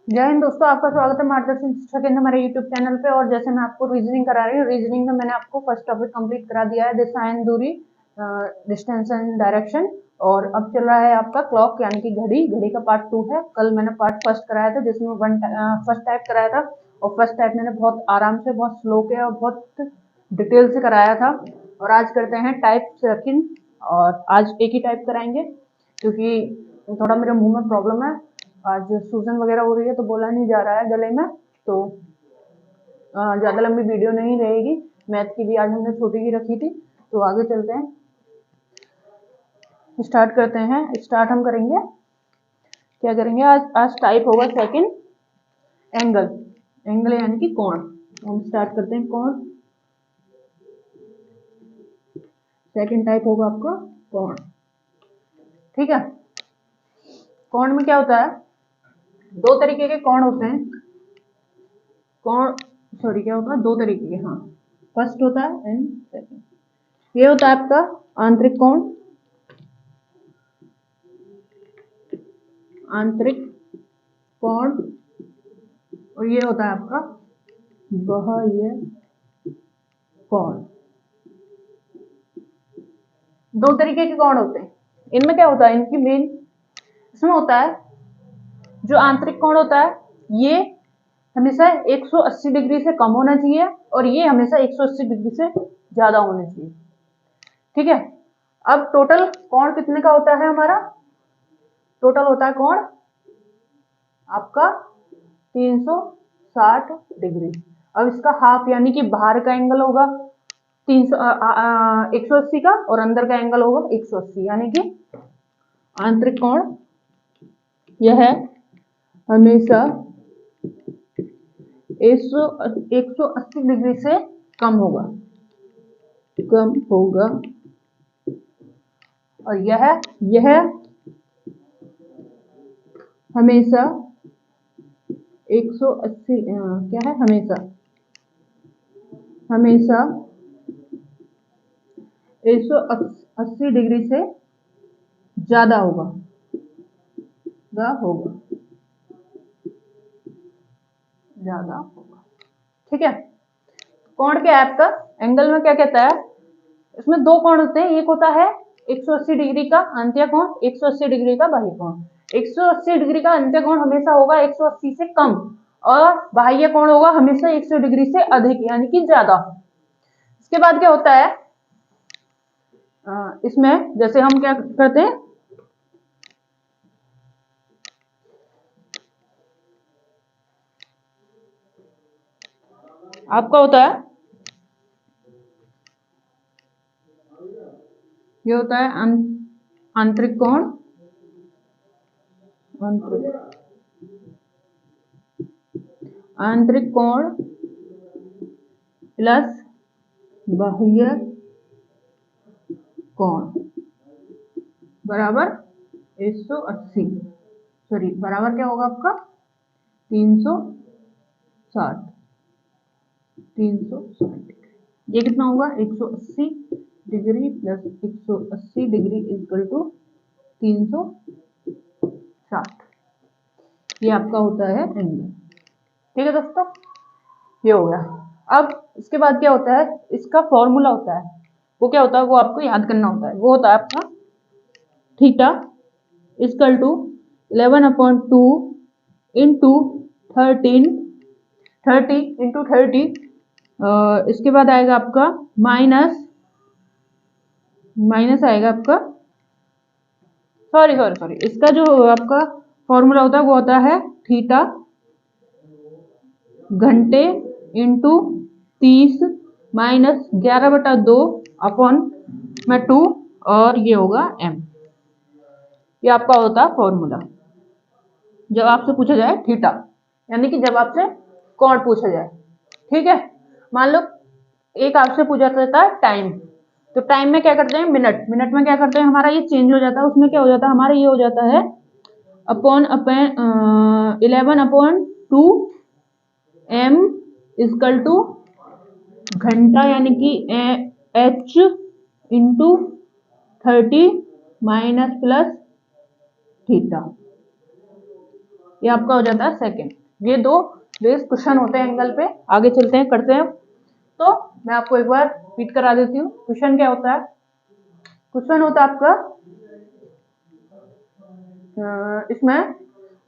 जय हिंद दोस्तों, आपका स्वागत है मार्गदर्शन शिक्षा केंद्र हमारे यूट्यूब चैनल पे। और जैसे मैं आपको रीजनिंग करा रही हूँ, रीजनिंग में मैंने आपको फर्स्ट टॉपिक कंप्लीट करा दिया है, दिशा एंड दूरी, डिस्टेंस एंड डायरेक्शन। और अब चल रहा है आपका क्लॉक यानी कि घड़ी। घड़ी का पार्ट 2 है। कल मैंने पार्ट फर्स्ट कराया था जिसमें फर्स्ट टाइप कराया था, और फर्स्ट टाइप मैंने बहुत आराम से, बहुत स्लो के और बहुत डिटेल से कराया था। और आज करते हैं टाइप सेकंड, और आज एक ही टाइप कराएंगे क्योंकि थोड़ा मेरे मुंह में प्रॉब्लम है। आज सूजन वगैरह हो रही है तो बोला नहीं जा रहा है गले में, तो ज़्यादा लंबी वीडियो नहीं रहेगी। मैथ की भी आज हमने छोटी ही रखी थी, तो आगे चलते हैं, स्टार्ट करते हैं। स्टार्ट हम करेंगे, क्या करेंगे आज टाइप होगा सेकंड, एंगल। एंगल यानी कि कोण। हम स्टार्ट करते हैं कोण। सेकंड टाइप होगा आपका कोण, ठीक है। कोण में क्या होता है, दो तरीके के कोण होते हैं। कोण सॉरी क्या होता है, दो तरीके के, हाँ। फर्स्ट होता है एंड सेकंड। ये होता है आपका आंतरिक कोण, आंतरिक कोण। और ये होता है आपका बाह्य कोण। दो तरीके के कोण होते हैं। इनमें क्या होता है, इनकी मेन इसमें होता है, जो आंतरिक कोण होता है ये हमेशा 180 डिग्री से कम होना चाहिए, और ये हमेशा 180 डिग्री से ज्यादा होना चाहिए, ठीक है। अब टोटल कोण कितने का होता है हमारा, टोटल होता है कोण आपका 360 डिग्री। अब इसका हाफ यानी कि बाहर का एंगल होगा 180 का, और अंदर का एंगल होगा 180, यानी कि आंतरिक कोण यह हमेशा 180 डिग्री से कम होगा, और यह हमेशा 180 क्या है, हमेशा 180 डिग्री से ज्यादा होगा, ठीक है। कोण क्या है आपका, एंगल में क्या कहता है, इसमें दो कोण होते हैं। एक होता है 180 डिग्री का अंत्य कोण, 180 डिग्री का बाह्य कोण। 180 डिग्री का अंत्य कोण हमेशा होगा 180 से कम, और बाह्य कोण होगा हमेशा 100 डिग्री से अधिक यानी कि ज्यादा। इसके बाद क्या होता है, इसमें जैसे हम क्या करते हैं, आपका होता है, ये होता है आंतरिक कोण, आंतरिक कोण प्लस बाह्य कोण बराबर 180, सॉरी बराबर क्या होगा आपका 360 डिग्री। ये कितना होगा 180 degree plus 180 degree equal to 360। ये आपका होता है एंगल, ठीक है दोस्तों। ये हो गया। अब इसके बाद क्या होता है, इसका फॉर्मूला होता है, वो क्या होता है, वो आपको याद करना होता है। वो होता है आपका theta equal to 11/2 into 30 into 30। इसके बाद आएगा आपका माइनस आएगा आपका, सॉरी इसका जो आपका फॉर्मूला होता है वो होता है थीटा घंटे इंटू 30 माइनस 11/2 अपॉन में 2, और ये होगा m। ये आपका होता है फॉर्मूला जब आपसे पूछा जाए थीटा, यानी कि जब आपसे कोण पूछा जाए, ठीक है। मान लो एक आपसे पूछा जाता है टाइम, तो टाइम में क्या करते हैं, मिनट में क्या करते हैं, हमारा ये चेंज हो जाता है। उसमें क्या हो जाता है, हमारा ये हो जाता है अपॉन 11/2 m इक्वल टू घंटा यानी कि h into 30 minus plus theta. ये आपका हो जाता है सेकंड। ये दो बेस क्वेश्चन होते हैं एंगल पे। आगे चलते हैं, करते हैं। तो मैं आपको एक बार रिपीट करा देती हूँ। क्वेश्चन क्या होता है? क्वेश्चन होता है आपका इसमें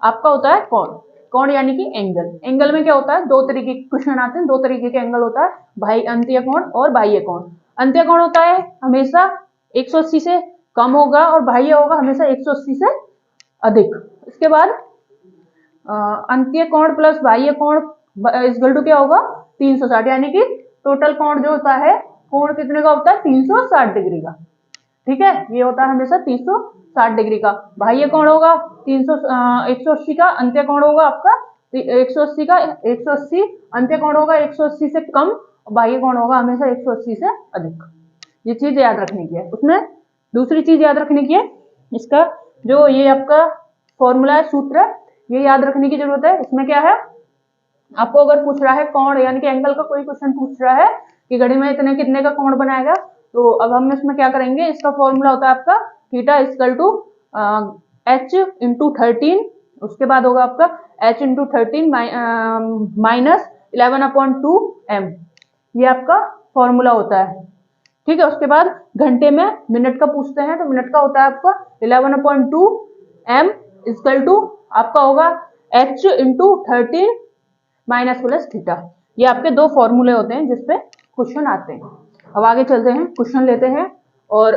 आपका होता है कोण। कोण यानी कि एंगल। एंगल में क्या होता है? दो तरीके के क्वेश्चन आते हैं, दो तरीके के एंगल होता है, भाई अंत्य कोण और बाह्य कोण। अंत्य कोण होता है हमेशा 180 से कम होगा और बाह्य होगा हमेशा 180 से अधिक। इसके बाद अंत्य कोण प्लस बाह्य कोण इक्वल टू क्या होगा? 360, यानी कि टोटल कोण जो होता है, कोण कितने का होता है? 360 डिग्री का। ठीक है, ये होता है हमेशा 360 डिग्री का। बाह्य कोण होगा 180 का, अंत्य कोण होगा आपका 180 का, 180 अंत्य कोण होगा 180 से कम, बाह्य कोण होगा हमेशा 180 से अधिक। ये चीज याद रखने की है। उसमें दूसरी चीज याद रखने की है, इसका जो ये आपका फॉर्मूला है, सूत्र, ये याद रखने की जरूरत है। इसमें क्या है, आपको अगर पूछ रहा है कोण यानी कि एंगल का कोई क्वेश्चन पूछ रहा है कि घड़ी में इतने कितने का कोण बनाएगा, तो अब हम इसमें क्या करेंगे, इसका फॉर्मूला होता है आपका theta equal to h into 13, उसके बाद होगा आपका h इंटू 13 माइनस 11/2m, ये आपका फॉर्मूला होता है। ठीक है, उसके बाद घंटे में मिनट का पूछते हैं तो मिनट का होता है आपका 11/2m इक्वल टू आपका होगा h into 13 minus plus theta. ये आपके दो फॉर्मूले होते हैं जिसपे क्वेश्चन आते हैं। अब आगे चलते हैं, क्वेश्चन लेते हैं। और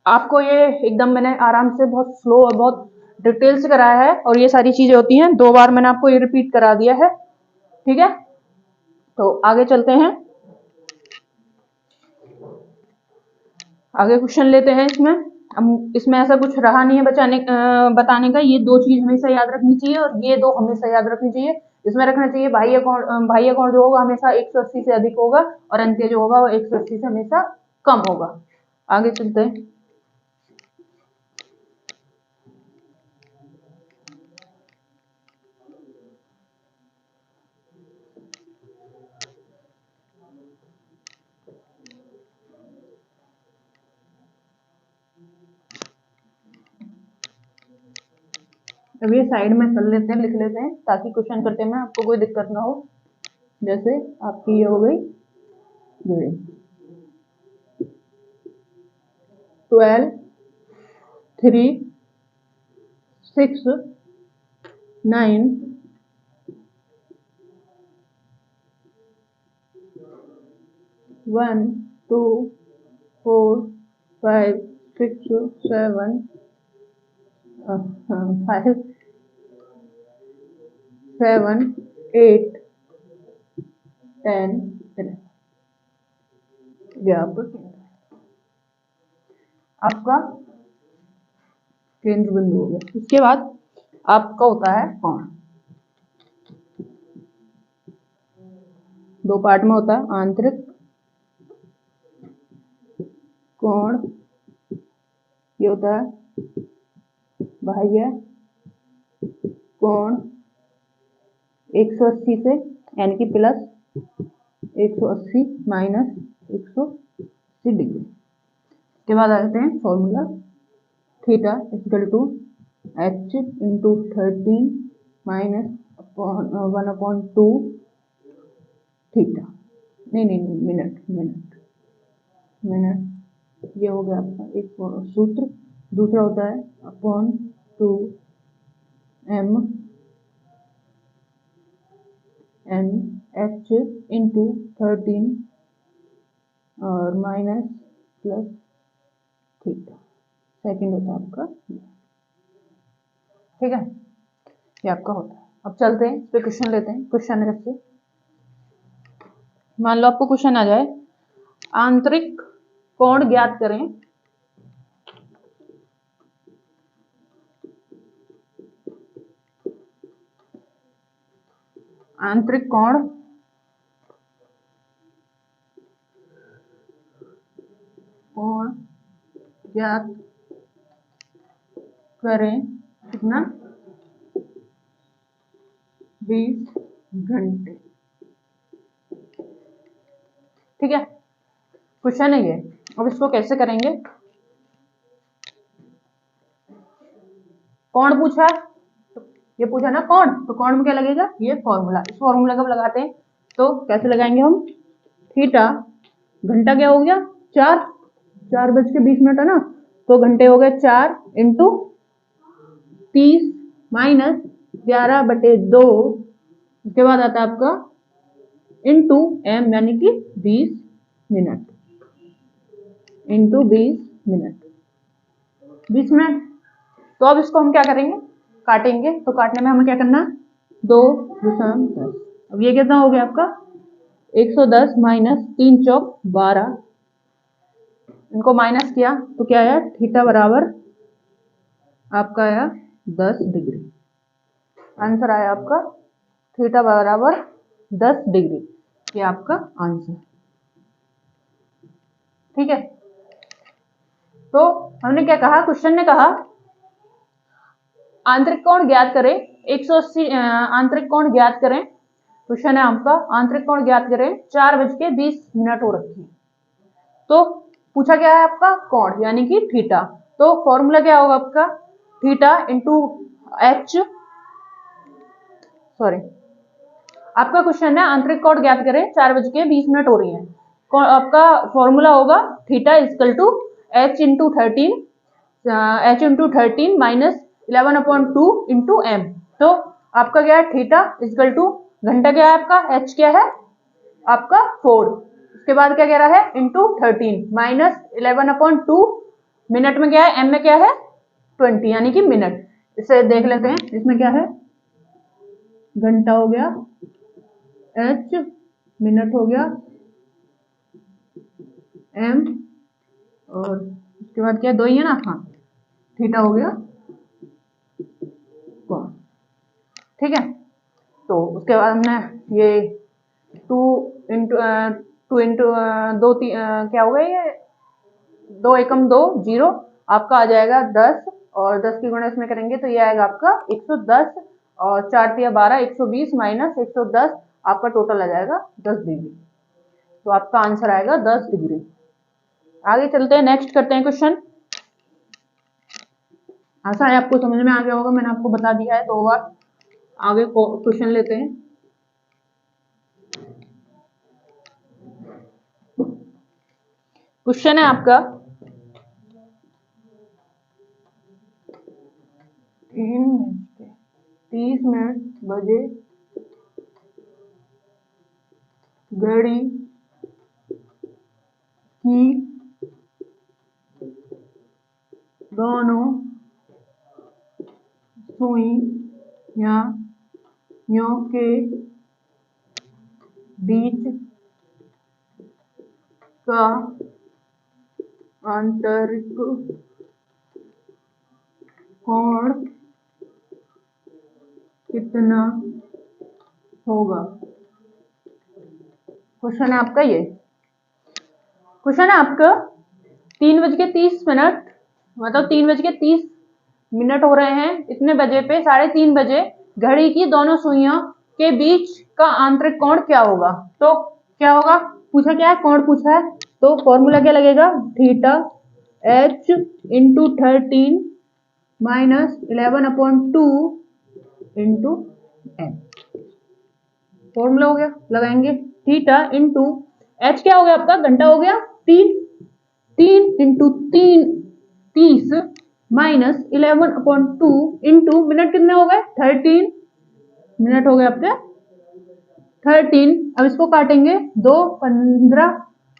आपको ये एकदम मैंने आराम से बहुत स्लो और बहुत डिटेल से कराया है, और ये सारी चीजें होती हैं, 2 बार मैंने आपको ये रिपीट करा दिया है। ठीक है, तो आगे चलते हैं, आगे क्वेश्चन लेते हैं। इसमें ऐसा कुछ रहा नहीं है बताने का। ये दो चीज हमेशा याद रखनी चाहिए और ये दो हमेशा याद रखनी चाहिए। इसमें रखना चाहिए बाह्य कोण जो होगा हमेशा 180 से अधिक होगा और अंत्य जो होगा वो 180 से हमेशा कम होगा। आगे चलते हैं, अब ये साइड में कर लेते हैं, लिख लेते हैं, ताकि क्वेश्चन करते में आपको कोई दिक्कत ना हो। जैसे आपकी ये हो गई 12 3 6 9 1 2 4 5 6 7 5 7 8 10 ये आपका केंद्र बिंदु हो गया। उसके बाद आपका होता है कोण। दो पार्ट में होता है, आंतरिक कोण, ये होता है बाह्य कोण 180 से, यानी कि प्लस 180 माइनस 180 डिग्री। के बाद आ जाते हैं formula, theta equal to h into 13 minus 1/2 theta. नहीं, मिनट ये हो गया आपका एक सूत्र। दूसरा होता है upon 2m N h into 13 और माइनस प्लस थीटा। सेकंड होता है आपका, ठीक है, ये आपका होता है। अब चलते हैं इस पे, क्वेश्चन लेते हैं। क्वेश्चन है इससे, मान लो आपको क्वेश्चन आ जाए, आंतरिक कोण ज्ञात करें। आंतरिक कोण ज्ञात करें कितना? 20 घंटे। ठीक है, क्वेश्चन है ये। अब इसको कैसे करेंगे? कोण पूछा है, ये पूछा ना कोण, तो कोण में क्या लगेगा, ये फॉर्मूला। इस फॉर्मूला कब लगाते हैं, तो कैसे लगाएंगे हम, थीटा, घंटा क्या हो गया 4:20 है ना, तो घंटे हो गए 4 इंटू 30 माइनस 11/2, उसके बाद आता है आपका इंटू एम यानी कि 20 मिनट, इंटू 20 मिनट, 20 मिनट। तो अब इसको हम क्या करेंगे, काटेंगे। तो काटने में हमें क्या करना, 2×10। अब ये कितना हो गया आपका 110 माइनस 3 चौक 12, इनको माइनस किया तो क्या आया, थीटा बराबर आपका आया 10 डिग्री। आंसर आया आपका थीटा बराबर 10 डिग्री, ये आपका आंसर। ठीक है, तो हमने क्या कहा, क्वेश्चन ने कहा आंतरिक कोण ज्ञात करें 180, आंतरिक कोण ज्ञात करें। क्वेश्चन है आपका आंतरिक कोण ज्ञात करें 4:20 हो रखी है। तो पूछा क्या है आपका कोण यानी कि थीटा, तो फॉर्मूला क्या होगा आपका, थीटा इंटू एच, सॉरी आपका क्वेश्चन है आंतरिक कोण ज्ञात करें 4:20 हो रही है, आपका फॉर्मूला होगा theta equal to H into 13 minus 11/2 into M. तो आपका क्या है, थीटा इजकल टू घंटा क्या है आपका, एच क्या है आपका 4, उसके बाद क्या कह रहा है इंटू 13 माइनस 11/2, मिनट में क्या है, एम में क्या है 20 यानी कि मिनट। इसे देख लेते हैं, इसमें क्या है, घंटा हो गया, एच मिनट हो गया, एम, और उसके बाद क्या, दो ही है ना, हाँ, थीटा हो गया कोण। ठीक है, तो उसके बाद हमने ये 2 इंटू क्या हो गया, ये 2 एकम 2 0, आपका आ जाएगा 10, और 10 की गुणा इसमें करेंगे तो ये आएगा आपका 110, और 4 तिया 12, 120 माइनस 110, आपका टोटल आ जाएगा 10 डिग्री। तो आपका आंसर आएगा 10 डिग्री। आगे चलते हैं, नेक्स्ट करते हैं क्वेश्चन। आशा है आपको समझ में आ गया होगा, मैंने आपको बता दिया है 2 बार। आगे क्वेश्चन लेते हैं। क्वेश्चन है आपका 3:30 बजे घड़ी की दोनों सुइयों के बीच का आंतरिक कोण कितना होगा। क्वेश्चन है आपका ये, क्वेश्चन है आपका 3:30, मतलब 3:30 हो रहे हैं, इतने बजे पे 3:30 बजे घड़ी की दोनों सुइयों के बीच का आंतरिक कोण क्या होगा। तो क्या होगा, पूछा क्या है, कोण पूछा है, तो फॉर्मूला क्या लगेगा, theta H into 13 minus 11/2 into N. Formula हो गया, लगाएंगे थीटा इंटू एच क्या हो गया आपका, घंटा हो गया 3 इंटू 30 माइनस 11/2 इंटू मिनट कितने हो गए 13 मिनट हो गए आपके 13। अब इसको काटेंगे 2 15,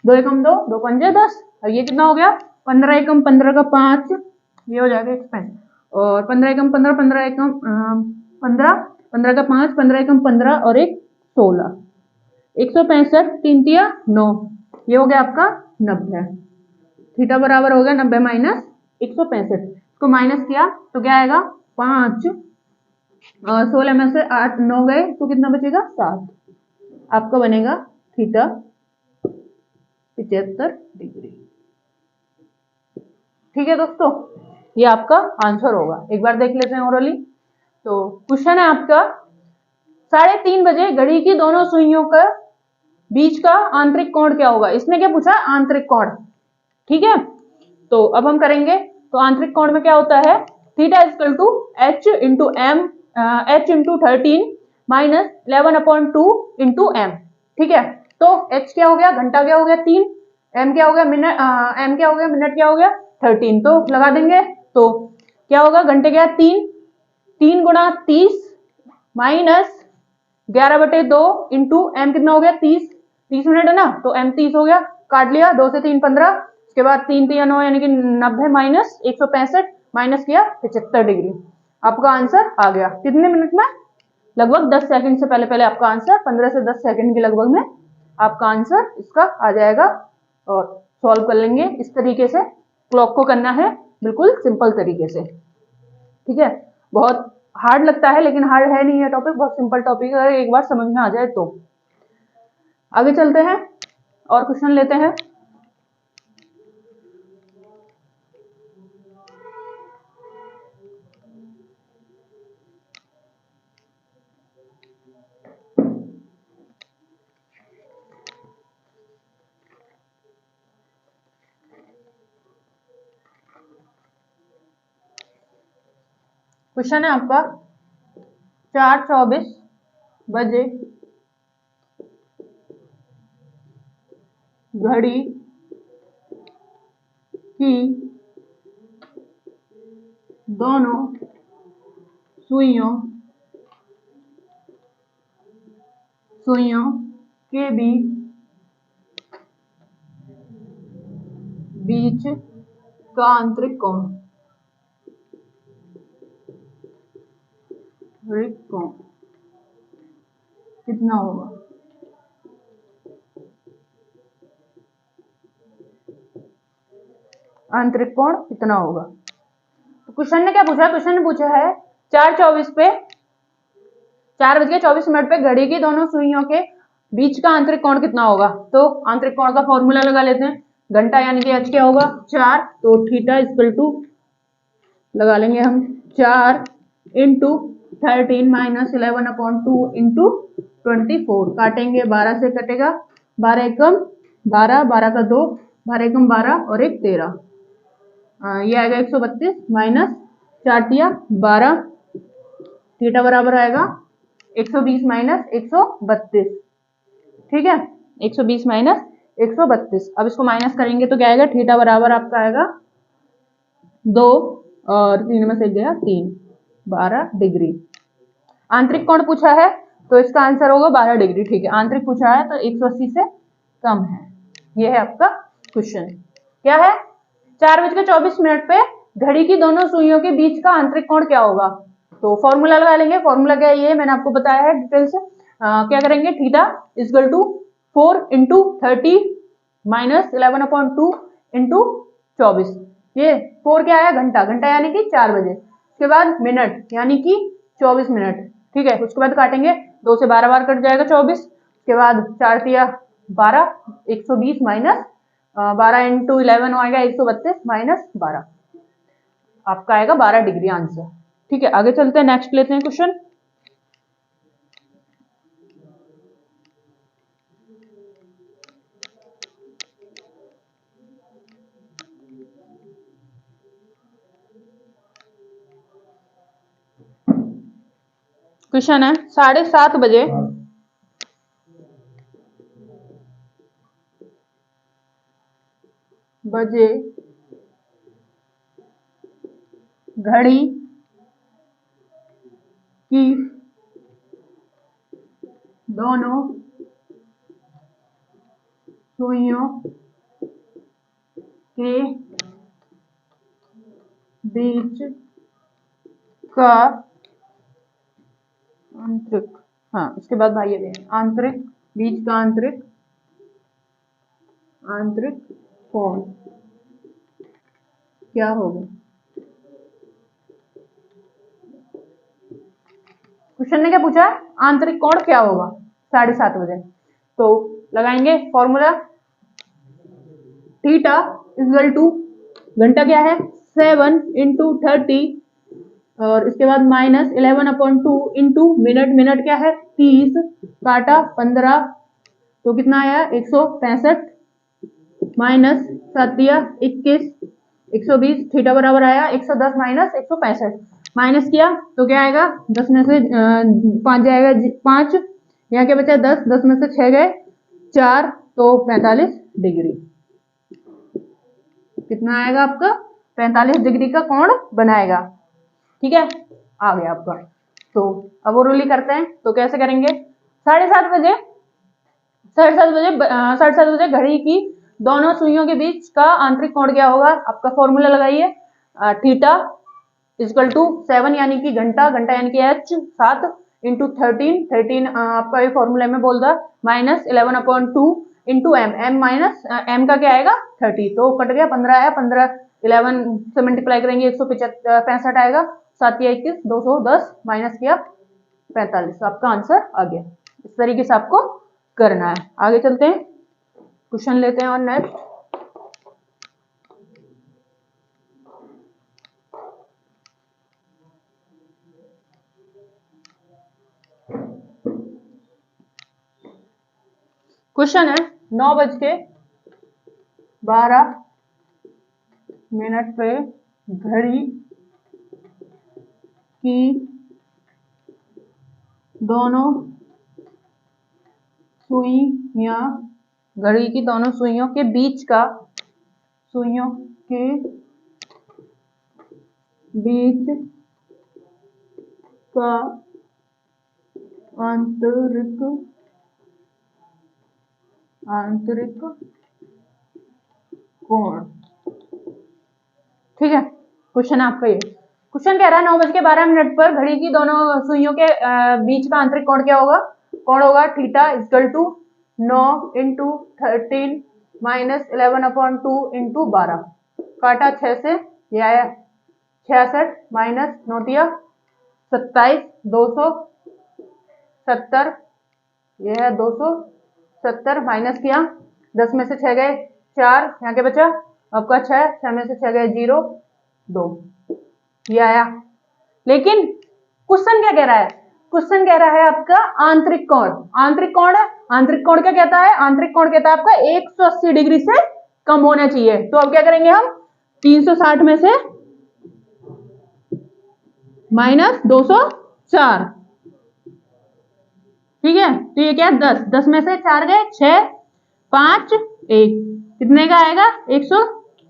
2 एकम 2, 2 पंजे 10। अब ये कितना हो गया 15 एकम 15 का 5, ये हो जाएगा एक्सपेंस, और 15 एकम 15, 15 एकम 15, 15 का 5, 15 एकम 15 और एक 16, 165, 3 तिया 9, ये हो गया आपका 90। थीटा बराबर हो गया 90 माइनस 165, इसको माइनस किया तो क्या आएगा 5, 16 में से 8 9 गए तो कितना बचेगा 7, आपका बनेगा थीटा 75 डिग्री। ठीक है दोस्तों, ये आपका आंसर होगा। एक बार देख लेते हैं ओरली। तो क्वेश्चन है आपका 3:30 बजे घड़ी की दोनों सुइयों का बीच का आंतरिक कोण क्या होगा। इसने क्या पूछा, आंतरिक कोण। ठीक है, तो अब हम करेंगे। तो आंतरिक कोण में क्या होता है, theta equal to H into M h into 13 minus 11/2 into M. ठीक है, तो h क्या हो गया, घंटा क्या हो गया 3, m क्या हो गया मिनट, m क्या हो गया मिनट, क्या हो गया 13। तो लगा देंगे, तो क्या होगा, घंटे क्या 3, 3 गुणा 30 माइनस 11/2 इंटू एम कितना हो गया 30, 30 मिनट है ना, तो एम 30 हो गया, काट लिया, 2 से 3 15, उसके बाद 3 3 9 यानी कि 90 माइनस 165 माइनस किया 75 डिग्री। आपका आंसर आ गया कितने मिनट में, लगभग 10 सेकंड से पहले पहले आपका आंसर 15 से 10 सेकंड के लगभग में आपका आंसर इसका आ जाएगा। और सॉल्व कर लेंगे इस तरीके से, क्लॉक को करना है बिल्कुल सिंपल तरीके से। ठीक है, बहुत हार्ड लगता है लेकिन हार्ड है नहीं, ये टॉपिक बहुत सिंपल टॉपिक है, एक बार समझ में आ जाए तो। आगे चलते हैं और क्वेश्चन लेते हैं। क्वेश्चन है आपका 4:24 बजे घड़ी की दोनों सुइयों के बीच का आंतरिक कोण कितना होगा। आंतरिक कोण कितना होगा, तो क्वेश्चन ने क्या पूछा है, क्वेश्चन ने पूछा है 4:24 पे 4:24 पे घड़ी की दोनों सुइयों के बीच का आंतरिक कोण कितना होगा। तो आंतरिक कोण का फॉर्मूला लगा लेते हैं, घंटा यानी कि h क्या होगा 4, तो थीटा इक्वल टू लगा लेंगे हम 4 इंटू 13 माइनस 11/2 इंटू 24, काटेंगे 12 से कटेगा, 12 एकम 12, 12 का 2, 12 एकम 12 और 1 13, ये आएगा 132 माइनस 4 तिया 12, थीटा बराबर आएगा 120 माइनस 132। ठीक है, 120 माइनस 132, अब इसको माइनस करेंगे तो क्या आएगा, थीटा बराबर आपका आएगा 2 और 3 में से गया 3, 12 डिग्री। आंतरिक कोण पूछा है तो इसका आंसर होगा 12 डिग्री। ठीक है, आंतरिक पूछा है तो 180 से कम है, ये है आपका क्वेश्चन। क्या है, 4:24 पे घड़ी की दोनों सुइयों के बीच का आंतरिक कोण क्या होगा। तो फॉर्मूला लगा लेंगे, फॉर्मूला क्या है ये मैंने आपको बताया है डिटेल से। क्या करेंगे, theta equal to 4 into 30 minus 11/2 into 24, ये 4 क्या है घंटा, घंटा यानी कि 4 बजे, उसके बाद मिनट यानी कि 24 मिनट। ठीक है, उसके बाद काटेंगे, 2 से 12 बार कट जाएगा 24, उसके बाद 4 तिया 12, 120 माइनस 12 इंटू 11 आएगा 132 माइनस 12, आपका आएगा 12 डिग्री आंसर। ठीक है, आगे चलते हैं, नेक्स्ट लेते हैं क्वेश्चन। क्वेश्चन है 7:30 बजे घड़ी की दोनों सुइयों के बीच का आंतरिक, हाँ इसके बाद भाई ये आंतरिक, बीच का आंतरिक कोण क्या होगा। क्वेश्चन ने क्या पूछा, आंतरिक कोण क्या होगा 7:30 बजे, तो लगाएंगे फॉर्मूला, थीटा इक्वल टू घंटा क्या है 7 इंटू 30 और इसके बाद माइनस 11/2 इंटू मिनट, मिनट क्या है 30, काटा 15, तो कितना आया 165 माइनस 7 21, 120, थीटा बराबर आया 110 माइनस 165, माइनस किया तो क्या आएगा, 10 में से 5 जाएगा 5, यहाँ क्या बचा 10, 10 में से 6 गए 4, तो 45 डिग्री। कितना आएगा आपका, 45 डिग्री का कोण बनाएगा। ठीक है, आ गया आपका। तो अब वो रूली करते हैं, तो कैसे करेंगे, 7:30 बजे 7:30 बजे घड़ी की दोनों सुइयों के बीच का आंतरिक कोण क्या होगा, आपका फॉर्मूला लगाइए, थीटा इक्वल टू 7 यानी कि घंटा, घंटा यानी कि h 7 इंटू 13 आपका ये फॉर्मूला में बोल रहा, minus 11/2 into M, M minus M का क्या आएगा 30, तो कट गया 15 है, 15 11 से मल्टीप्लाई करेंगे 165 आएगा, 7 या 21 210 माइनस किया 45, आपका आंसर आ गया। इस तरीके से आपको करना है। आगे चलते हैं, क्वेश्चन लेते हैं और नेक्स्ट। क्वेश्चन है 9:12 पे घड़ी की दोनों सुइयां, घड़ी की दोनों सुइयों के बीच का, सुइयों के बीच का आंतरिक कोण। ठीक है, क्वेश्चन आपका ये क्वेश्चन कह रहा है 9:12 पर घड़ी की दोनों सुइयों के बीच का आंतरिक कोण क्या होगा, कोण होगा theta equal to 9 into 13 minus 11/2 into 12, काटा 6 से, यह आया 66 माइनस 9 27, 270, यह है 270 माइनस किया, 10 में से 6 गए 4, यहाँ के बचा आपका 6, 6 में से 6 गए 0 2, ये आया। लेकिन क्वेश्चन क्या कह रहा है, क्वेश्चन कह रहा है आपका आंतरिक कोण, आंतरिक कोण है, आंतरिक कोण क्या कहता है, आंतरिक कोण कहता है आपका 180 डिग्री से कम होना चाहिए। तो अब क्या करेंगे हम, 360 में से माइनस 204, ठीक है, तो ये क्या 10, 10 में से 4 गए 6 5 1, कितने का आएगा 100,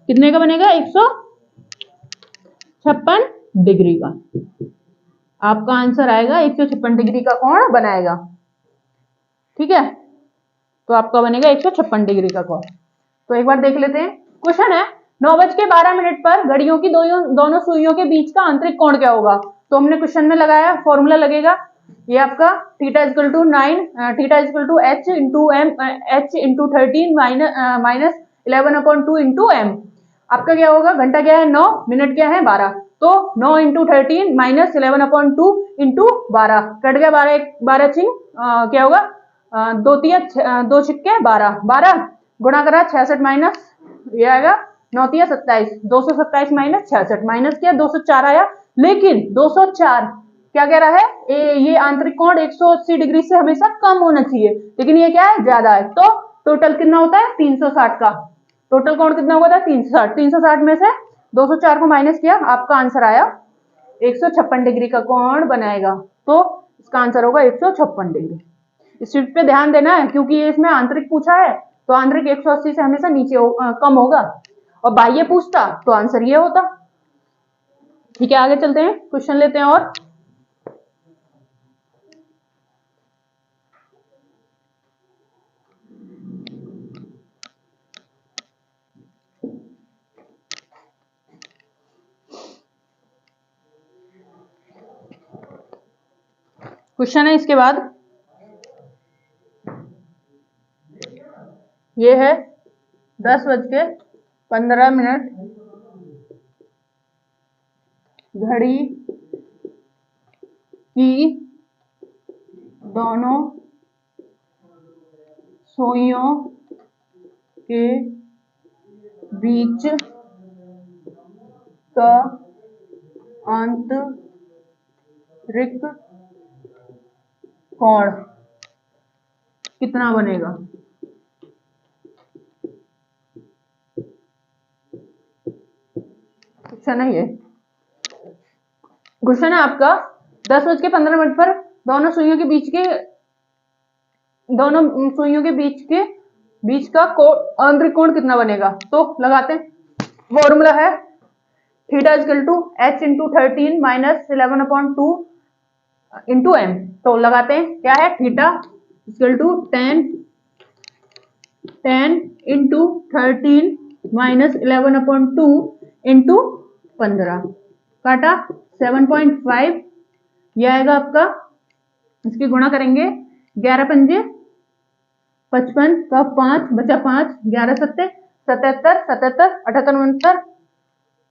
कितने का बनेगा 156 डिग्री का, आपका आंसर आएगा 156 डिग्री का कोण बनाएगा। ठीक है, तो आपका बनेगा 156 डिग्री का कोण। तो एक बार देख लेते हैं, क्वेश्चन है 9:12 पर घड़ियों की दोनों सुइयों के बीच का आंतरिक कोण क्या होगा। तो हमने क्वेश्चन में लगाया, फॉर्मूला लगेगा, ये आपका theta equal to 9, theta equal to H into M, H into 13 minus 11/2 into M, आपका क्या होगा, घंटा क्या है 9, मिनट क्या है 12, तो 9 इंटू 13 माइनस 11/2 इंटू 12, कट गया 12, 12 छिंग क्या होगा 2 छिक्के 12, 12 गुणा करा 66 माइनस, ये आएगा 9 27, 227 माइनस 66, माइनस किया 204 आया, लेकिन 204 क्या कह रहा है, ये आंतरिक कोण 180 डिग्री से हमेशा कम होना चाहिए, लेकिन ये क्या है ज्यादा है, तो टोटल कितना होता है 360 का, टोटल कोण कितना होगा था 360, 360 में से 204 को माइनस किया, आपका आंसर आया 156 डिग्री का कोण बनाएगा। तो इसका आंसर होगा 156 डिग्री। इस चीज पे ध्यान देना है, क्योंकि ये इसमें आंतरिक पूछा है, तो आंतरिक 180 से हमेशा नीचे कम होगा, और बाह्य पूछता तो आंसर ये होता। ठीक है, आगे चलते हैं, क्वेश्चन लेते हैं और क्वेश्चन है इसके बाद, ये है 10:15 घड़ी की दोनों सुइयों के बीच का आंतरिक कोण कितना बनेगा। क्वेश्चन है ये, क्वेश्चन है आपका 10:15 पर दोनों सुइयों के बीच का आंतरिक कोण कितना बनेगा। तो लगाते हैं, फॉर्मूला है theta equal to h into 13 minus 11/2 into M. तो लगाते हैं, क्या है, theta equal to 10 into 13 minus 11/2 into 15 काटा 7.5, यह आएगा आपका, इसकी गुणा करेंगे 11 पंजे 55 का 5 बचा 5, 11 सत्ते 77, 77 78 69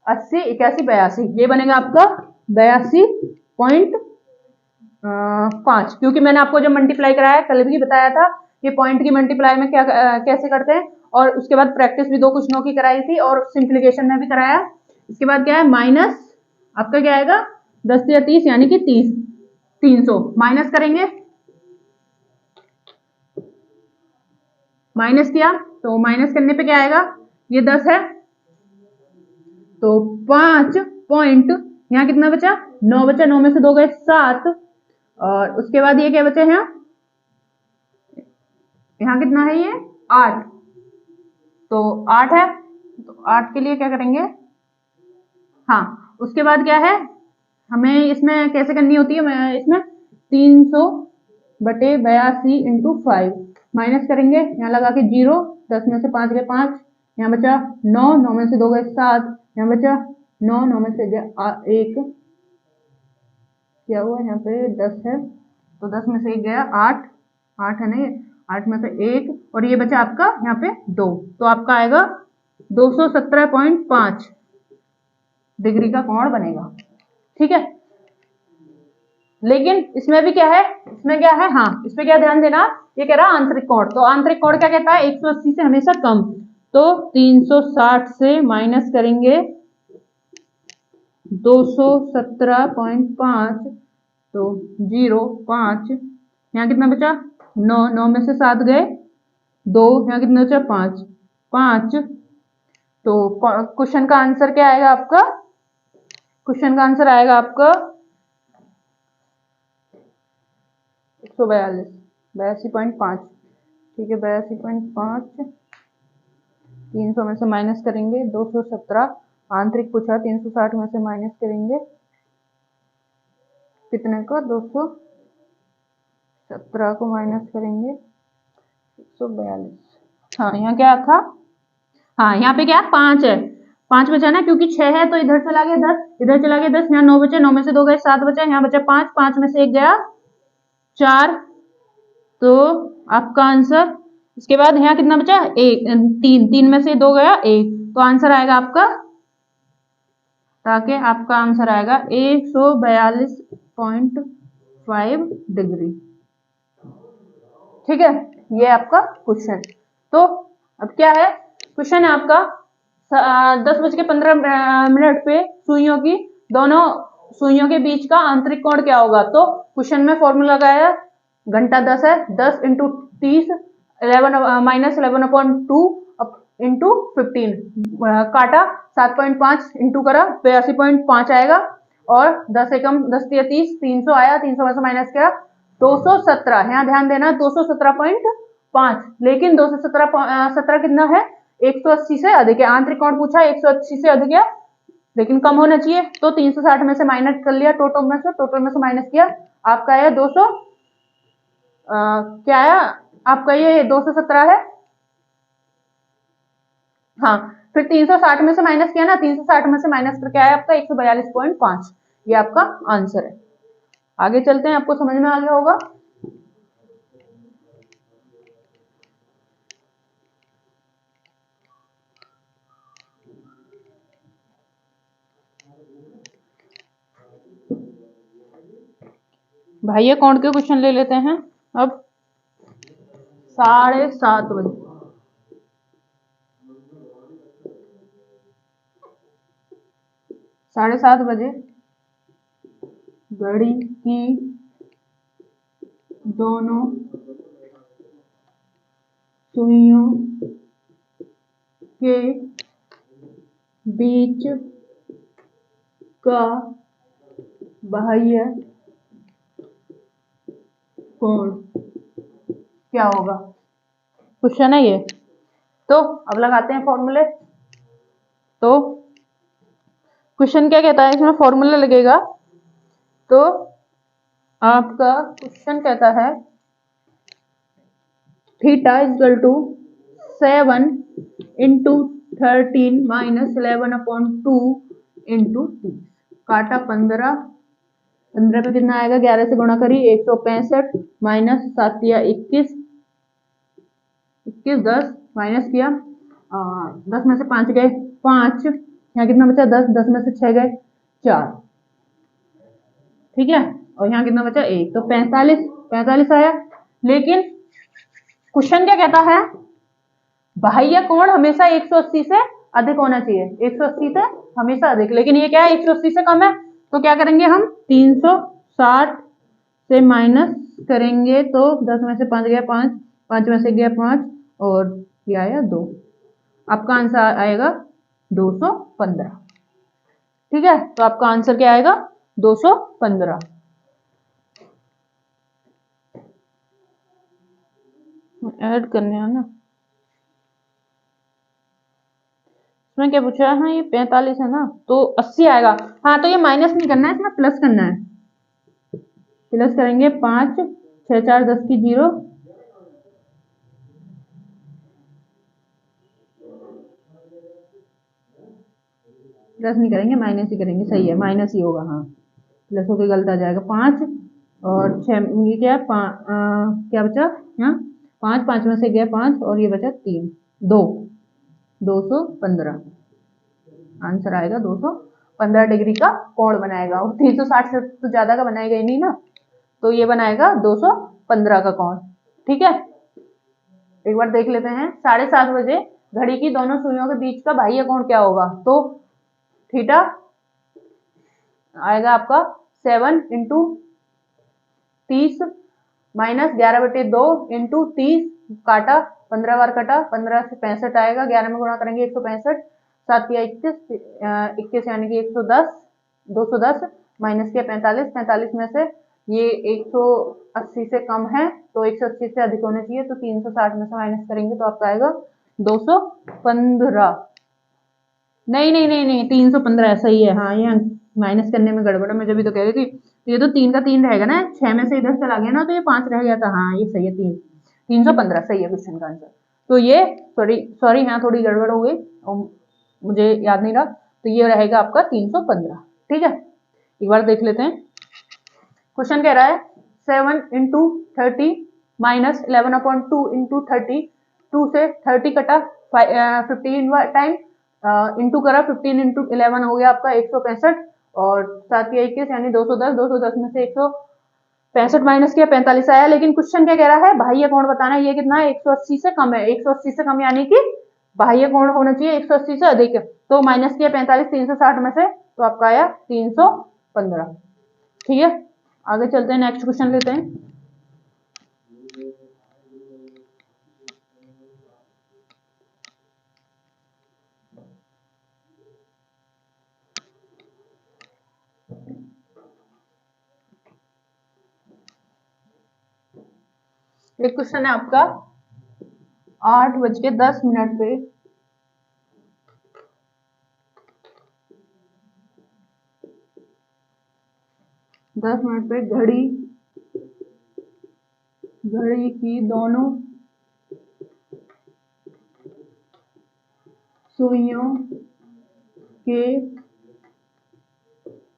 80 81 82, ये बनेगा आपका 82.5, क्योंकि मैंने आपको जब मल्टीप्लाई कराया कल भी बताया था कि पॉइंट की मल्टीप्लाई में क्या कैसे करते हैं, और उसके बाद प्रैक्टिस भी 2 क्वेश्चनों की कराई थी और सिंप्लीफिकेशन में भी कराया। इसके बाद क्या है, माइनस आपका क्या आएगा 10 या 30 यानी कि 300 माइनस करेंगे, माइनस किया तो माइनस करने पे क्या आएगा, ये 10 है तो 5 पॉइंट, यहाँ कितना बचा 9 बचा, 9 में से 2 गए 7, और उसके बाद ये क्या बचे हैं, यहाँ कितना है, ये 8, तो 8 है, तो 8 के लिए क्या करेंगे, हाँ उसके बाद क्या है, हमें इसमें कैसे करनी होती है, इसमें 300/82 इंटू 5 माइनस करेंगे, यहाँ लगा के 0, 10 में से 5 गए 5, यहाँ बचा 9, 9 में से 2 गए 7, यहाँ बचा 9, 9 में से गया 1, क्या हुआ, यहाँ पे 10 है तो 10 में से 1 गया 8, 8 है ना ये, 8 में से 1 और ये बचा आपका यहाँ पे 2, तो आपका आएगा 217.5 डिग्री का कोण बनेगा। ठीक है, लेकिन इसमें भी क्या है, इसमें क्या है, हाँ इसमें क्या ध्यान देना, ये कह रहा है आंतरिक कोण, तो आंतरिक कोण क्या कहता है, 180 से हमेशा कम, तो 360 से माइनस करेंगे 217.5, तो 0.5, यहाँ कितना बचा 9, 9 में से 7 गए 2, यहाँ कितना बचा 5, 5, तो क्वेश्चन का आंसर क्या आएगा आपका, क्वेश्चन का आंसर आएगा आपका 142, 82.5, ठीक है 82.5, 300 में से माइनस करेंगे 217, आंतरिक पूछा 360 में से माइनस करेंगे कितने को, 217 को माइनस करेंगे 142, हाँ यहाँ क्या था, हाँ यहाँ पे क्या 5 है, 5 बचा ना, क्योंकि 6 है तो इधर चला गया 10, इधर चला गया 10, यहाँ 9 बचे, 9 में से 2 गए 7 बचे, यहाँ बचा 5, 5 में से 1 गया 4, तो आपका आंसर, इसके बाद यहाँ कितना बचा 1, 3, 3 में से 2 गया 1, तो आंसर आएगा आपका, ताकि आपका आंसर आएगा 142.5 डिग्री। ठीक है, ये आपका क्वेश्चन। तो अब क्या है, क्वेश्चन है आपका 10:15 पे दोनों सुइयों के बीच का आंतरिक कोण क्या होगा। तो क्वेश्चन में फॉर्मूला लगाया, घंटा 10 है, 10 इंटू 30 11 माइनस 11/2 इंटू 15 काटा 7.5 इंटू करा 82.5 आएगा, और 10 एकम 10 या 30, 300 आया, 300 में से माइनस किया 217, यहाँ ध्यान देना 217.5, लेकिन 217 कितना है, 180 से अधिक है, आंतरिक कोण पूछा 180 से अधिक है लेकिन कम होना चाहिए, तो 360 में से माइनस कर लिया, टोटल में से माइनस किया, आपका है 200, क्या है आपका, ये 217 है, हाँ फिर 360 में से माइनस किया ना, 360 में से माइनस करके आया आपका 142.5, ये आपका आंसर है। आगे चलते हैं, आपको समझ में आ गया होगा। भाई ये कौन के क्वेश्चन ले लेते हैं अब 7:30 बजे, 7:30 बजे घड़ी की दोनों सुइयों के बीच का बाह्य कोण क्या होगा, क्वेश्चन है ये। तो अब लगाते हैं फॉर्मूले। तो क्वेश्चन क्या कहता है, इसमें फॉर्मूला लगेगा। तो आपका क्वेश्चन कहता है theta equal to 7 into 13 minus 11/2 into 30। काटा 15 पे कितना आएगा, 11 से गुणा करी 165 माइनस 7 या 21 10 माइनस किया 10 में से 5 गए 5, यहाँ कितना बचा 10, 10 में से 6 गए 4, ठीक है। और यहाँ कितना बचा 1, तो 45 आया। लेकिन क्वेश्चन क्या कहता है, बाह्य कोण हमेशा 180 से अधिक होना चाहिए, 180 से हमेशा अधिक। लेकिन ये क्या है, 180 से कम है। तो क्या करेंगे हम, 360 से माइनस करेंगे तो 10 में से 5 गया 5, 5 में से गया 5 और ये आया 2। आपका आंसर आएगा 215, ठीक है। तो आपका आंसर क्या आएगा, 215। ऐड करने हैं ना, इसमें क्या पूछा है, हाँ ये 45 है ना, तो 80 आएगा। हाँ तो ये माइनस नहीं करना है, इसमें प्लस करना है। प्लस करेंगे 5 6 4 10 की 0, प्लस नहीं करेंगे माइनस ही करेंगे, सही है माइनस ही होगा। हाँ प्लस होकर गलत आ जाएगा 5 और 6, ये क्या है क्या बचा यहाँ 5, 5 में से गया 5 और ये बचा 3 2, 215 आंसर आएगा। 215 डिग्री का कोण बनाएगा, और 360 से तो ज्यादा का बनाएगा ही नहीं ना, तो ये बनाएगा 215 का कोण, ठीक है। एक बार देख लेते हैं, 7:30 बजे घड़ी की दोनों सुइयों के बीच का बाह्य कोण क्या होगा। तो थीटा आएगा आपका 7 इंटू 30 माइनस 11/2 इंटू 30, काटा 15 बार कटा, 15 से 65 आएगा, 11 में गुणा करेंगे 165, 7 या 21 यानी कि 110, 210 माइनस किया 45 में से ये 180 से कम है तो 180 से अधिक होने चाहिए, तो 360 में से माइनस करेंगे तो आपका आएगा 215। नहीं नहीं नहीं नहीं 315 ऐसा ही है। हाँ ये माइनस करने में गड़बड़ है, मैं जब तो कह रही थी। तो ये तो 3 का 3 रहेगा ना, 6 में से इधर चला गया ना, तो ये 5 रह गया था। हाँ ये सही है, 315 सही है क्वेश्चन का आंसर। तो ये सॉरी यहाँ थोड़ी गड़बड़ हो गई और मुझे याद नहीं रहा, तो ये रहेगा आपका 315, ठीक है। एक बार देख लेते हैं, क्वेश्चन कह रहा है 7 इंटू 30 माइनस 11/2 इंटू 30, 2 से 30 कटा 15 टाइम इंटू करा, 15 इंटू 11 हो गया आपका 165 और 7 या 21 यानी 210, 210 में से 165 माइनस किया 45 आया। लेकिन क्वेश्चन क्या कह रहा है, बाह्य कोण बताना है, ये कितना है 180 से कम है, 180 से कम यानी कि बाह्य कोण होना चाहिए 180 से अधिक, तो माइनस किया 45 360 में से, तो आपका आया 315, ठीक है। आगे चलते हैं, नेक्स्ट क्वेश्चन लेते हैं। एक क्वेश्चन है आपका 8:10 पे 10 मिनट पे घड़ी की दोनों सुइयों के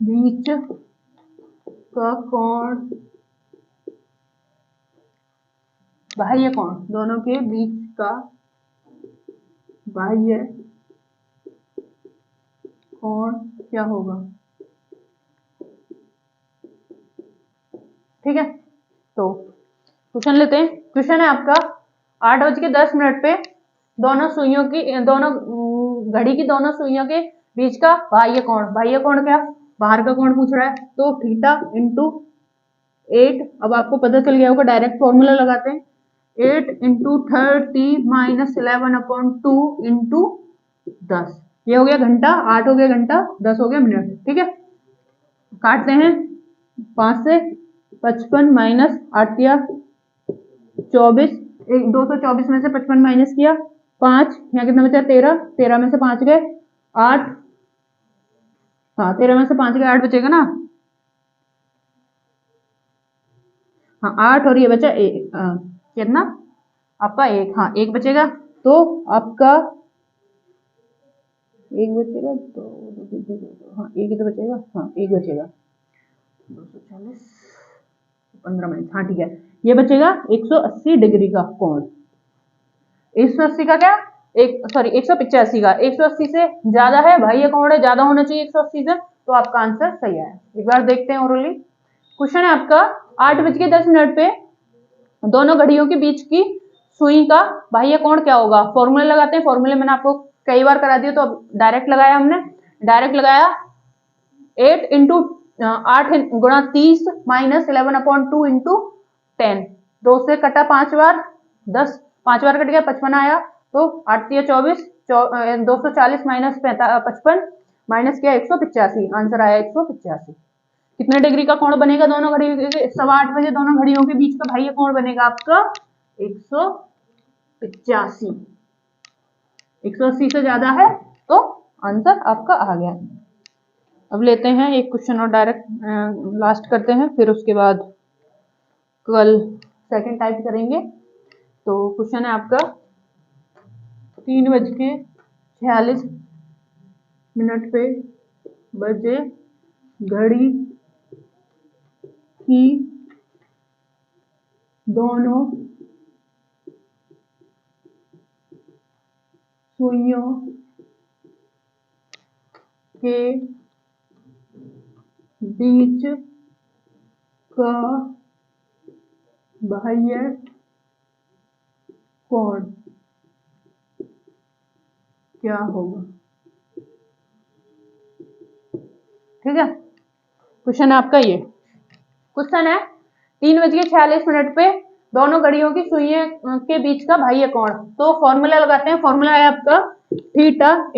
बीच का कोण, बाह्य कोण, दोनों के बीच का बाह्य कोण क्या होगा, ठीक है। तो क्वेश्चन लेते हैं, क्वेश्चन है आपका 8:10 पे दोनों घड़ी की दोनों सुइयों के बीच का बाह्य कोण क्या, बाहर का कोण पूछ रहा है, तो थीटा इंटू 8, अब आपको पता चल गया होगा, डायरेक्ट फॉर्मूला लगाते हैं, 8 इंटू 30 माइनस 11/2 इंटू 10, ये हो गया घंटा, 8 हो गया घंटा, 10 हो गया मिनट, ठीक है। काटते हैं, 5 से 55 माइनस 8 या 24, 224 में से 55 माइनस किया 5, यहाँ कितना बचा 13, 13 में से 5 गए 8, हाँ 13 में से 5 गए 8 बचेगा ना, हाँ 8 और ये बचा एक, कितना आपका 1, हाँ 1 बचेगा, तो आपका 1 बचेगा, तो हाँ 1 ही तो बचेगा, हाँ 1 बचेगा 240 15 मिनट, हाँ ठीक है, ये बचेगा 180 डिग्री का कोण। 180 का क्या, एक सॉरी 185 का, 180 से ज्यादा है भाई, ये कोण है ज्यादा होना चाहिए 180 से, तो आपका आंसर सही है। एक बार देखते हैं ओरली क्वेश्चन है आपका 8:10 पे दोनों घड़ियों के बीच की सुई का बाह्य कोण क्या होगा। फॉर्मूला लगाते हैं, फॉर्मूले मैंने आपको कई बार करा दिया तो अब डायरेक्ट लगाया, हमने डायरेक्ट लगाया 8 इंटू 8 गुणा 30 माइनस 11/2 इंटू 10, 2 से कटा 5 बार 10, 5 बार कट गया 55 आया, तो 8 या 24, 240 माइनस 55 माइनस किया 185, आंसर आया 185। कितने डिग्री का कोण बनेगा दोनों घड़ियों के 8:15 बजे दोनों घड़ियों के बीच का बाह्य कोण बनेगा आपका 185। 180 से ज्यादा है तो आंसर आपका आ गया। अब लेते हैं एक क्वेश्चन और डायरेक्ट लास्ट करते हैं, फिर उसके बाद कल सेकंड टाइप करेंगे। तो क्वेश्चन है आपका 3:46 पे बजे घड़ी की दोनों सुइयों के बीच का बाह्य कोण क्या होगा। ठीक है, क्वेश्चन है आपका ये। क्वेश्चन है 3:46 पे दोनों घड़ियों की सुइयों के बीच का बाह्य कोण, तो फॉर्मूला लगाते हैं। फॉर्मूला है आपका theta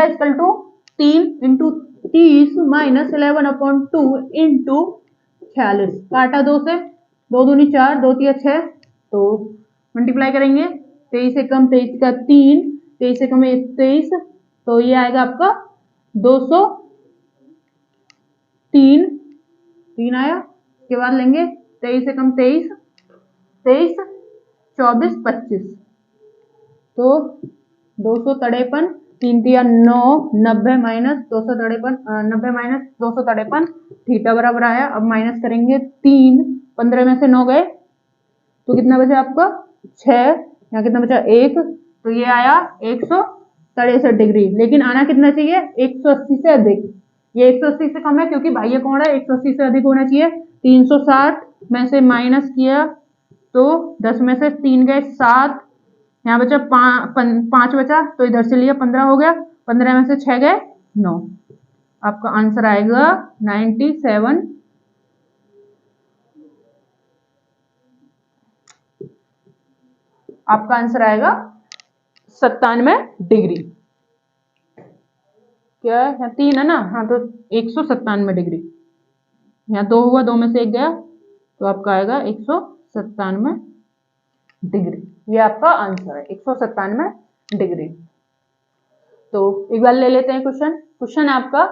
equal to 3 into 30 minus 11/2 into 46, काटा 2 से, 2 दूनी 4, 2 तिया 6, तो मल्टीप्लाई करेंगे 23 से कम 23 का 3, 23 से कम 23, तो ये आएगा आपका 203, 3 आया। उसके बाद लेंगे 23 से कम 23, 23 24 25, तो 253, 3 तिया 9, 90 माइनस 253, 90 माइनस 253, थीटा बराबर आया। अब माइनस करेंगे 3, 15 में से 9 गए तो कितना बचा आपका 6, यहाँ कितना बचा 1, तो ये आया 163 डिग्री। लेकिन आना कितना चाहिए 180 से अधिक, ये 180 से कम है क्योंकि बाह्य कोण है, 180 से अधिक होना चाहिए। 360 में से माइनस किया तो 10 में से 3 गए 7, यहाँ बचा 5 बचा तो इधर से लिया 15 हो गया, 15 में से 6 गए 9, आपका आंसर आएगा 97, आपका आंसर आएगा 97 डिग्री। क्या है, यहाँ 3 है ना, हाँ तो 197 डिग्री, यहाँ 2 हुआ, 2 में से 1 गया तो आपका आएगा 197 डिग्री। ये आपका आंसर है 197 डिग्री। तो एक बार ले लेते हैं क्वेश्चन। क्वेश्चन है आपका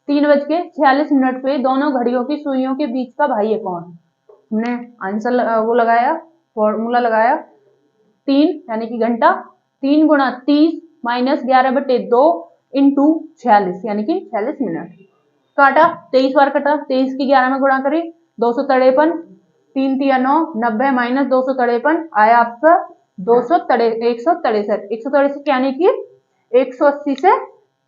3:46 पे दोनों घड़ियों की सुइयों के बीच का बाह्य कोण। हमने आंसर वो लगाया, फॉर्मूला लगाया 3 यानी कि घंटा, 3 गुणा 30 माइनस 11/2 इंटू 46 यानी कि 46 मिनट, काटा 23 बार कटा, 23 की 11 में गुणा करी 253, 3 तिया 9, 90 माइनस 253 आया आपका 163 यानी कि 180 से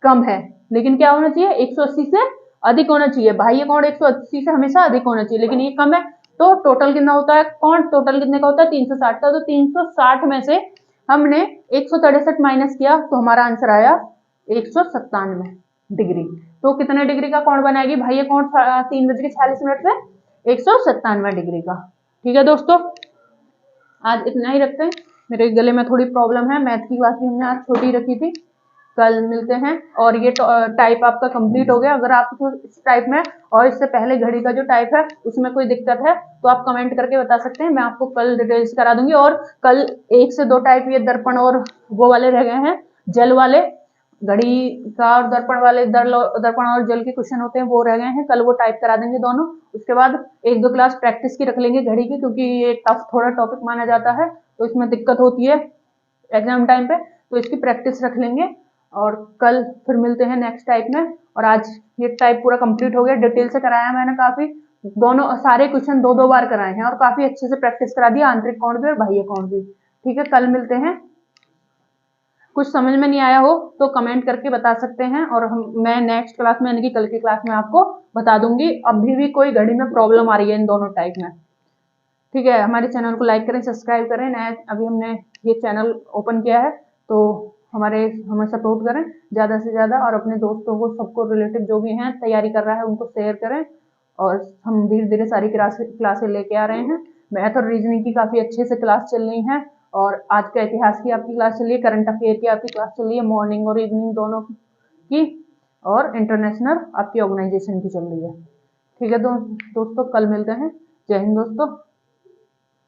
कम है, लेकिन क्या होना चाहिए 180 से अधिक होना चाहिए। बाह्य कोण 180 से हमेशा अधिक होना चाहिए, लेकिन ये कम है, तो टोटल कितना होता है कोण, टोटल कितने का होता है 360 का, तो 360 में से हमने 163 माइनस किया तो हमारा आंसर आया 197 डिग्री। तो कितने डिग्री का कोण बनाएगी बाह्य कोण 3:46 पे 197 डिग्री का। ठीक है दोस्तों, आज इतना ही रखते हैं, मेरे गले में थोड़ी प्रॉब्लम है, मैथ की क्लास भी हमने आज छोटी रखी थी। कल मिलते हैं। और ये टाइप आपका कंप्लीट हो गया। अगर आपको इस टाइप में और इससे पहले घड़ी का जो टाइप है उसमें कोई दिक्कत है तो आप कमेंट करके बता सकते हैं, मैं आपको कल डिटेल्स करा दूंगी। और कल 1 से 2 टाइप ये दर्पण और वो वाले रह गए हैं, जल वाले, घड़ी का और दर्पण वाले, दर्पण और जल के क्वेश्चन होते हैं वो रह गए हैं, कल वो टाइप करा देंगे दोनों। उसके बाद 1-2 क्लास प्रैक्टिस की रख लेंगे घड़ी की, क्योंकि ये टफ थोड़ा टॉपिक माना जाता है तो इसमें दिक्कत होती है एग्जाम टाइम पे, तो इसकी प्रैक्टिस रख लेंगे। और कल फिर मिलते हैं नेक्स्ट टाइप में। और आज ये टाइप पूरा कंप्लीट हो गया, डिटेल से कराया मैंने काफी, दोनों सारे क्वेश्चन 2-2 बार कराए हैं और काफी अच्छे से प्रैक्टिस करा दिया, आंतरिक कोण भी और बाह्य कोण भी। ठीक है, कल मिलते हैं। कुछ समझ में नहीं आया हो तो कमेंट करके बता सकते हैं, और मैं नेक्स्ट क्लास में यानी कि कल की क्लास में आपको बता दूंगी। अभी भी कोई घड़ी में प्रॉब्लम आ रही है इन दोनों टाइप में। ठीक है, हमारे चैनल को लाइक करें, सब्सक्राइब करें। नया अभी हमने ये चैनल ओपन किया है तो हमें सपोर्ट करें ज़्यादा से ज़्यादा, और अपने दोस्तों को, सबको रिलेटिव जो भी हैं तैयारी कर रहा है उनको शेयर करें। और हम धीरे धीरे सारी क्लासें लेके आ रहे हैं। मैथ और रीजनिंग की काफ़ी अच्छे से क्लास चल रही है, और आज का इतिहास की आपकी क्लास चल रही है, करंट अफेयर की आपकी क्लास चल रही है, मॉर्निंग और इवनिंग दोनों की, और इंटरनेशनल आपकी ऑर्गेनाइजेशन की चल रही है। ठीक है दोस्तों, कल मिलते हैं। जय हिंद दोस्तों।